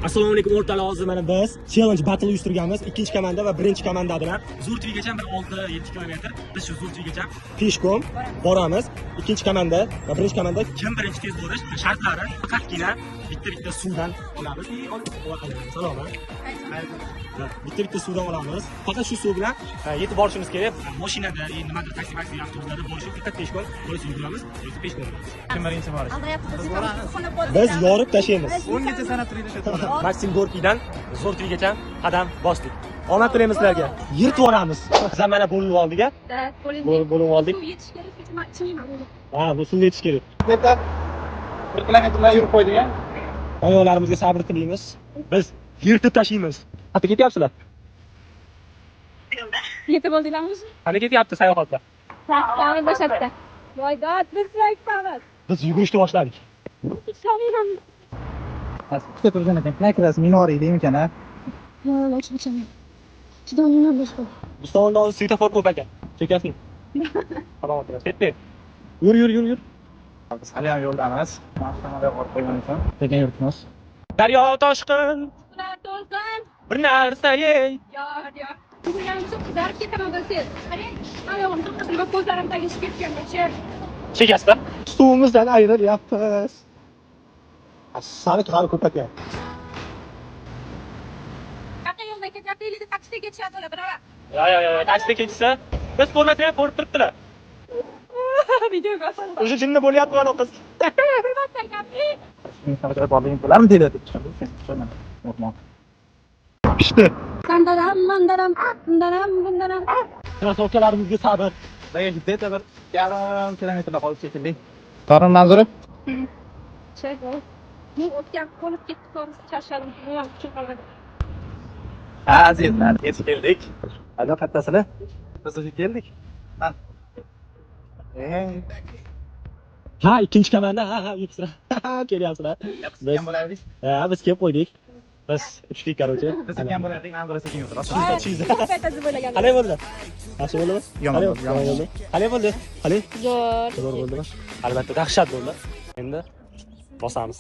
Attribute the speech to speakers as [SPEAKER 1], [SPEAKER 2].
[SPEAKER 1] Assalomu alaykum o'rtalar, hozir mana biz challenge battle uyushtirganmiz. Ikkinchi komanda va birinchi komanda bilan Zurtvigacha bir 6-7 kilometr biz shu Zurtvigacha peshkom boramiz. Ikkinchi komanda va birinchi komanda kim birinchi tez bo'lish shartlari faqatgina bitta suvdan olamiz. Salom. Bitta suvdan olamiz. Faqat shu suv bilan yetib borishimiz kerak. Mashinada, nimadir taksi, avtobuslarda borishib bitta peshkom bo'lib yuramiz. Peshkom.
[SPEAKER 2] Kim birinchi borish?
[SPEAKER 1] Biz yorib tashlaymiz.
[SPEAKER 2] 10 gacha sanab turaylik shu yerda.
[SPEAKER 1] Maksim Gorkiydan Zurtvigacha qadam bosdik. Omad tilaymiz sizlarga. Yirtib olamiz. Biz mana bo'linib oldik. Bo'linib oldik. Ha, bu suv yetish kerak.
[SPEAKER 2] Yerda 1 kilometrlar yurib qo'ydik-a.
[SPEAKER 1] Oyoqlarimizga sabr tilaymiz. Biz yirtib tashlaymiz. Qatga ketyapsizlar?
[SPEAKER 3] Yetib oldinglarmi?
[SPEAKER 1] Qani ketyapti sayohatda?
[SPEAKER 3] Sayohat boshlabdi. My God, biz like
[SPEAKER 1] Biz yugurishni boshladik.
[SPEAKER 3] Shaminam.
[SPEAKER 2] Bitta turgan ekan. Plakiras minoriy deymikan, ha?
[SPEAKER 3] Mana chiqaman. Chidamdan boshqa.
[SPEAKER 1] Bustonda svetofor ko'p ekan. Chekasing. Qarab o'tirasiz. Ketdi. Yur.
[SPEAKER 2] Biz hali ham yo'lda emas. Mashinaga borib qo'ygan ekan. Tekin yuribmiz.
[SPEAKER 1] Daryo toshqin,
[SPEAKER 3] To'lqin.
[SPEAKER 1] bir narsa yey.
[SPEAKER 3] Yo. Bugunlarimiz qizarib ketaman bo'lsangiz. Qarang, oyog'im to'qqiz va ko'zlarim tagishib ketgancha.
[SPEAKER 1] Chekasizda?
[SPEAKER 2] Suvimizdan ayrilyapmiz.
[SPEAKER 1] Sani qari ko'p ekan.
[SPEAKER 3] Qaqa yo'lda ketyapti, taksiga ketishadi birava.
[SPEAKER 1] Yo, taksi ketsa, biz ko'rmasak ko'rib turibdilar.
[SPEAKER 3] Videoga olsam.
[SPEAKER 1] O'sha jinni bo'lyapti mana qiz.
[SPEAKER 2] Shunga borligim bo'larmi dedi. Tushunaman. O'rmon.
[SPEAKER 1] Pishdi.
[SPEAKER 3] Sandaram, mandaram, bundaram.
[SPEAKER 1] Krossovkalarimizga sabr.
[SPEAKER 2] Daga bitta bir yarim kilometrda qolib ketildik. Torin Manzuri?
[SPEAKER 3] Chego. Men o'tgan qolib ketdi, ko'rib charchadim. Bu ham tushunmadim.
[SPEAKER 2] Azizlar, yetib keldik. Alo, kattasini. Biz o'sha keldik. Ha.
[SPEAKER 1] Ha, ikkinchi komanda, ha, yuribsizlar. Kelyapsizlar.
[SPEAKER 2] Biz ham bo'lardik.
[SPEAKER 1] Ha, biz kelib qo'ydik. Biz uchdik, короче.
[SPEAKER 2] Biz ham bo'lardik, Manzuri sekin yurdi.
[SPEAKER 3] Qaytasi bo'lagan.
[SPEAKER 1] Qalay bo'ldi? Yaxshi bo'ldimi?
[SPEAKER 2] Yomon bo'ldi.
[SPEAKER 1] Qalay bo'ldi? Qalay?
[SPEAKER 3] Zo'r.
[SPEAKER 1] Zo'r bo'ldimi? Albatta, dahshat bo'ldi. Endi bosamiz.